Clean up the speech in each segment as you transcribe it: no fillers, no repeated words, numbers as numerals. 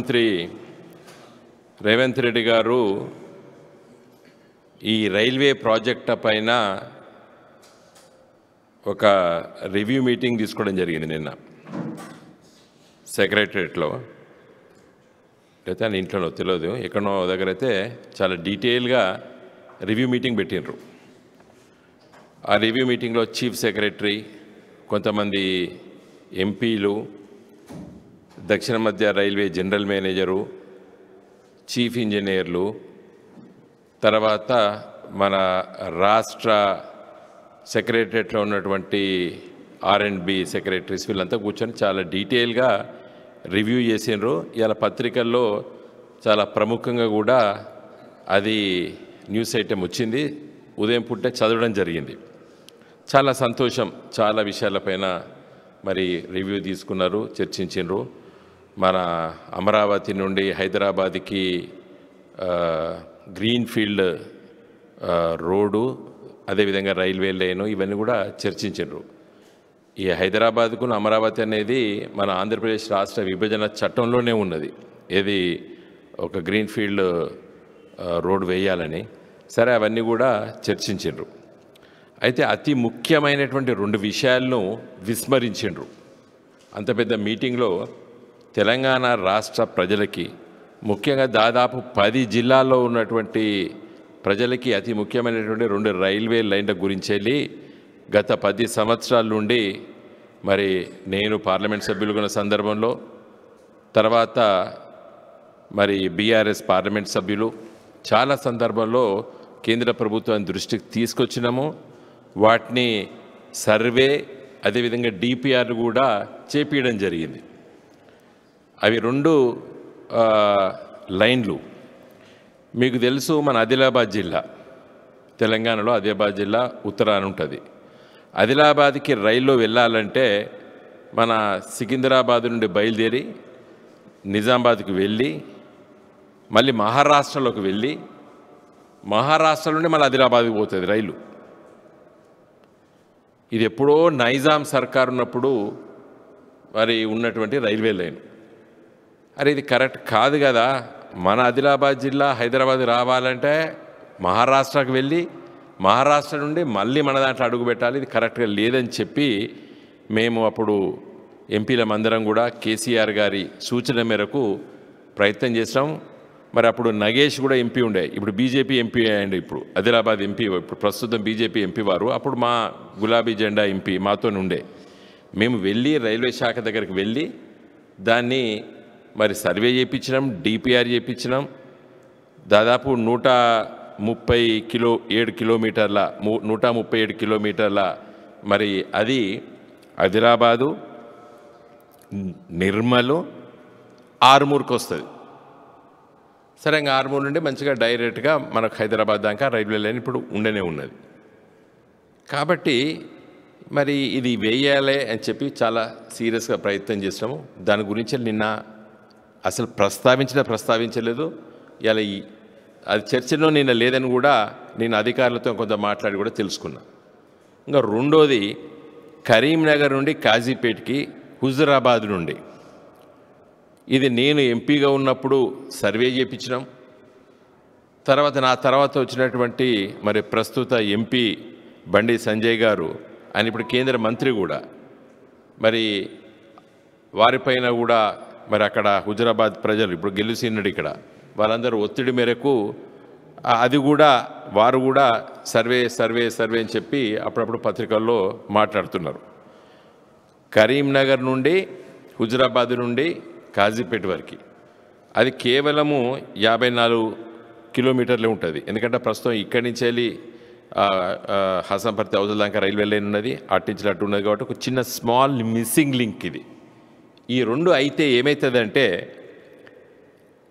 మంత్రి రేవంత్ రెడ్డి గారు ఈ రైల్వే ప్రాజెక్టు పైన ఒక రివ్యూ మీటింగ్ తీసుకోవడం జరిగింది నిన్న సెక్రటరియట్లో. అయితే ఆయన ఇంట్లోనో తెలియదు, ఎక్కడో దగ్గర అయితే చాలా డీటెయిల్గా రివ్యూ మీటింగ్ పెట్టినరు. ఆ రివ్యూ మీటింగ్లో చీఫ్ సెక్రటరీ, కొంతమంది ఎంపీలు, దక్షిణ మధ్య రైల్వే జనరల్ మేనేజరు, చీఫ్ ఇంజనీర్లు, తర్వాత మన రాష్ట్ర సెక్రటరియట్లో ఉన్నటువంటి R&B సెక్రటరీస్ వీళ్ళంతా కూర్చొని చాలా డీటెయిల్గా రివ్యూ చేసినారు. ఇలా పత్రికల్లో చాలా ప్రముఖంగా కూడా అది న్యూస్ ఐటెం వచ్చింది. ఉదయం పూటే చదవడం జరిగింది. చాలా సంతోషం. చాలా విషయాలపైన మరి రివ్యూ తీసుకున్నారు, చర్చించారు. మన అమరావతి నుండి హైదరాబాద్కి గ్రీన్ ఫీల్డ్ రోడ్డు, అదేవిధంగా రైల్వే లైను, ఇవన్నీ కూడా చర్చించారు. ఈ హైదరాబాద్కు అమరావతి అనేది మన ఆంధ్రప్రదేశ్ రాష్ట్ర విభజన చట్టంలోనే ఉన్నది. ఏది ఒక గ్రీన్ ఫీల్డ్ రోడ్ వేయాలని. సరే, అవన్నీ కూడా చర్చించారు. అయితే అతి ముఖ్యమైనటువంటి 2 విషయాలను విస్మరించిండ్రు. అంత పెద్ద మీటింగ్లో తెలంగాణ రాష్ట్ర ప్రజలకి, ముఖ్యంగా దాదాపు 10 జిల్లాల్లో ఉన్నటువంటి ప్రజలకి అతి ముఖ్యమైనటువంటి 2 రైల్వే లైన్ల గురించి వెళ్ళి గత 10 సంవత్సరాల నుండి మరి నేను పార్లమెంట్ సభ్యులుగా ఉన్న సందర్భంలో, తర్వాత మరి బీఆర్ఎస్ పార్లమెంట్ సభ్యులు చాలా సందర్భంలో కేంద్ర ప్రభుత్వాన్ని దృష్టికి తీసుకొచ్చినాము. వాటిని సర్వే, అదేవిధంగా DPR కూడా చేపించడం జరిగింది. అవి 2 లైన్లు. మీకు తెలుసు, మన ఆదిలాబాద్ జిల్లా, తెలంగాణలో ఆదిలాబాద్ జిల్లా ఉత్తరాన ఉంటుంది. ఆదిలాబాద్కి రైల్లో వెళ్ళాలంటే మన సికింద్రాబాద్ నుండి బయలుదేరి నిజామాబాద్కి వెళ్ళి మళ్ళీ మహారాష్ట్రలోకి వెళ్ళి మహారాష్ట్ర నుండి మళ్ళీ ఆదిలాబాద్కి పోతుంది రైలు. ఇది ఎప్పుడో నైజాం సర్కార్ ఉన్నప్పుడు మరి ఉన్నటువంటి రైల్వే లైన్. అరే, ఇది కరెక్ట్ కాదు కదా. మన ఆదిలాబాద్ జిల్లా హైదరాబాద్ రావాలంటే మహారాష్ట్రకు వెళ్ళి మహారాష్ట్ర నుండి మళ్ళీ మన దాంట్లో అడుగు పెట్టాలి. ఇది కరెక్ట్గా లేదని చెప్పి మేము అప్పుడు ఎంపీలమందరం కూడా కేసీఆర్ గారి సూచన మేరకు ప్రయత్నం చేసాం. మరి అప్పుడు నగేష్ కూడా ఎంపీ ఉండే, ఇప్పుడు బీజేపీ ఎంపీ అయ్యండి. ఇప్పుడు ఆదిలాబాద్ ఎంపీ, ఇప్పుడు ప్రస్తుతం బీజేపీ ఎంపీ వారు. అప్పుడు మా గులాబీ జెండా ఎంపీ మాతో ఉండే. మేము వెళ్ళి రైల్వే శాఖ దగ్గరికి వెళ్ళి దాన్ని మరి సర్వే చేయించినాం, DPR చేయించినాం. దాదాపు 137 కిలోమీటర్ల మరి అది ఆదిలాబాదు, నిర్మలు, ఆర్మూర్కి వస్తుంది. సరే, ఇంకా ఆర్మూర్ నుండి మంచిగా డైరెక్ట్గా మనకు హైదరాబాద్ దాకా రైల్వే లైన్ ఇప్పుడు ఉండనే ఉన్నది. కాబట్టి మరి ఇది వేయాలి అని చెప్పి చాలా సీరియస్గా ప్రయత్నం చేసినాము. దాని గురించి నిన్న అసలు ప్రస్తావించలేదు. ఇలా అది చర్చలో నిన్న లేదని కూడా నేను అధికారులతో కొంత మాట్లాడి కూడా తెలుసుకున్నా. ఇంకా రెండోది, కరీంనగర్ నుండి కాజీపేట్కి, హుజురాబాద్ నుండి, ఇది నేను ఎంపీగా ఉన్నప్పుడు సర్వే చేయించినాం. నా తర్వాత వచ్చినటువంటి మరి ప్రస్తుత ఎంపీ బండి సంజయ్ గారు, ఆయన ఇప్పుడు కేంద్ర మంత్రి కూడా, మరి వారిపైన కూడా మరి అక్కడ హుజురాబాద్ ప్రజలు ఇప్పుడు గెలిచినడు ఇక్కడ వాళ్ళందరూ ఒత్తిడి మేరకు అది కూడా వారు కూడా సర్వే అని చెప్పి అప్పుడప్పుడు పత్రికల్లో మాట్లాడుతున్నారు. కరీంనగర్ నుండి హుజురాబాద్ నుండి కాజీపేట వరకు అది కేవలము 54 కిలోమీటర్లే ఉంటుంది. ఎందుకంటే ప్రస్తుతం ఇక్కడి నుంచి వెళ్ళి హసన్పర్తి అవతల దాకా రైల్వే లైన్ ఉన్నది, అట్టించి అట్టు ఉన్నది. కాబట్టి ఒక చిన్న స్మాల్ మిస్సింగ్ లింక్ ఇది. ఈ 2 అయితే ఏమవుతుందంటే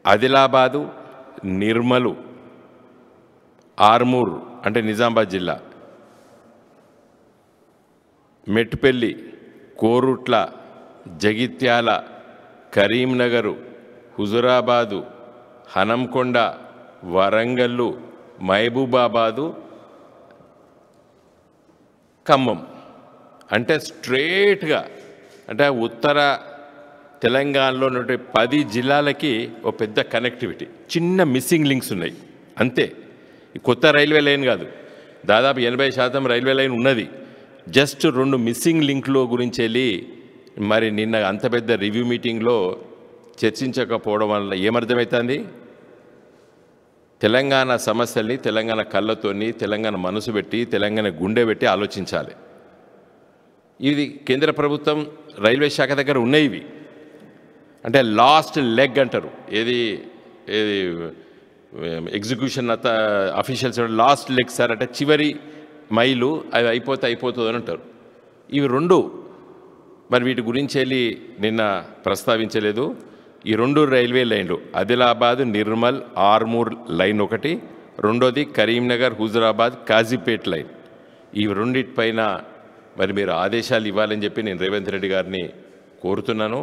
ఆదిలాబాదు, నిర్మలు, ఆర్మూర్ అంటే నిజామాబాద్ జిల్లా, మెట్పల్లి, కోరుట్ల, జగిత్యాల, కరీంనగరు, హుజురాబాదు, హనంకొండ, వరంగల్లు, మహబూబాబాదు, ఖమ్మం అంటే స్ట్రేట్గా అంటే ఉత్తర తెలంగాణలో ఉన్న 10 జిల్లాలకి ఓ పెద్ద కనెక్టివిటీ, చిన్న మిస్సింగ్ లింక్స్ ఉన్నాయి అంతే. ఈ కొత్త రైల్వే లైన్ కాదు, దాదాపు 80% రైల్వే లైన్ ఉన్నది. జస్ట్ 2 మిస్సింగ్ లింక్లో గురించి వెళ్ళి మరి నిన్న అంత పెద్ద రివ్యూ మీటింగ్లో చర్చించకపోవడం వల్ల ఏమర్థమవుతుంది? తెలంగాణ సమస్యల్ని తెలంగాణ కళ్ళతోని, తెలంగాణ మనసు పెట్టి, తెలంగాణ గుండె పెట్టి ఆలోచించాలి. ఇది కేంద్ర ప్రభుత్వం రైల్వే శాఖ దగ్గర ఉన్నాయి. ఇవి అంటే లాస్ట్ లెగ్ అంటారు. ఏది execution officials last leg sir అంటే చివరి మైలు, అది అయిపోతుంది అని అంటారు. ఇవి 2 మరి వీటి గురించి వెళ్ళి నిన్న ప్రస్తావించలేదు. ఈ 2 రైల్వే లైన్లు ఆదిలాబాద్ నిర్మల్ ఆర్మూర్ లైన్ ఒకటి, రెండోది కరీంనగర్ హుజురాబాద్ కాజీపేట్ లైన్. ఈ రెండింటిపైన మరి మీరు ఆదేశాలు ఇవ్వాలని చెప్పి నేను రేవంత్ రెడ్డి గారిని కోరుతున్నాను.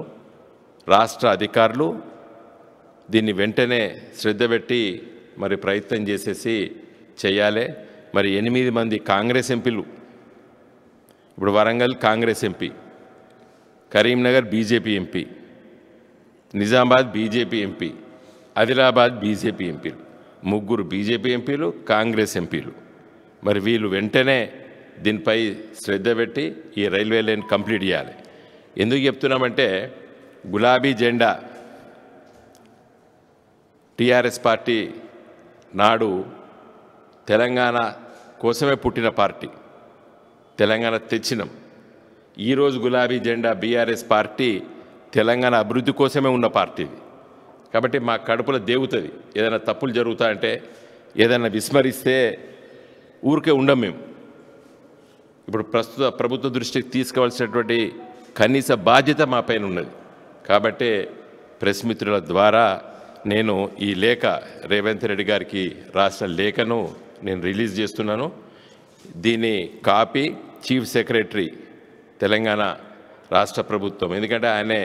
రాష్ట్ర అధికారులు దీన్ని వెంటనే శ్రద్ధ పెట్టి మరి ప్రయత్నం చేసేసి చేయాలి. మరి 8 మంది కాంగ్రెస్ ఎంపీలు, ఇప్పుడు Warangal Congress MP, Karimnagar BJP MP, Nizamabad BJP MP, Adilabad BJP ఎంపీలు, 3 బీజేపీ ఎంపీలు, కాంగ్రెస్ ఎంపీలు. మరి వీళ్ళు వెంటనే దీనిపై శ్రద్ధ పెట్టి ఈ రైల్వే లైన్ కంప్లీట్ చేయాలి. ఎందుకు చెప్తున్నామంటే గులాబీ జెండా టీఆర్ఎస్ పార్టీ నాడు తెలంగాణ కోసమే పుట్టిన పార్టీ, తెలంగాణ తెచ్చినాం. ఈరోజు గులాబీ జెండా బీఆర్ఎస్ పార్టీ తెలంగాణ అభివృద్ధి కోసమే ఉన్న పార్టీ. కాబట్టి మా కడుపులో దేవుతుంది. ఏదైనా తప్పులు జరుగుతాయంటే, ఏదైనా విస్మరిస్తే ఊరికే ఉండం మేము. ఇప్పుడు ప్రస్తుత ప్రభుత్వ దృష్టికి తీసుకోవాల్సినటువంటి కనీస బాధ్యత మా పైన ఉన్నది. కాబట్టి ప్రెస్ మిత్రుల ద్వారా నేను ఈ లేఖ రేవంత్ రెడ్డి గారికి రాసిన లేఖను నేను రిలీజ్ చేస్తున్నాను. దీని కాపీ చీఫ్ సెక్రటరీ తెలంగాణ రాష్ట్ర ప్రభుత్వం, ఎందుకంటే ఆయనే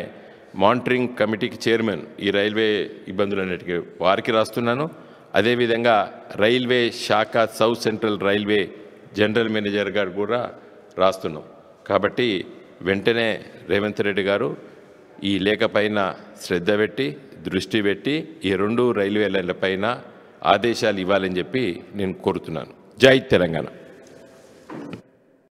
మానిటరింగ్ కమిటీకి చైర్మన్ ఈ రైల్వే ఇబ్బందులన్నిటికీ, వారికి రాస్తున్నాను. అదేవిధంగా రైల్వే శాఖ south central railway general manager గారు కూడా రాస్తున్నాం. కాబట్టి వెంటనే రేవంత్ రెడ్డి గారు ఈ లేఖ పైన శ్రద్ధ పెట్టి, దృష్టి పెట్టి ఈ 2 రైల్వే లైన్ల పైన ఆదేశాలు ఇవ్వాలని చెప్పి నేను కోరుతున్నాను. జై తెలంగాణ.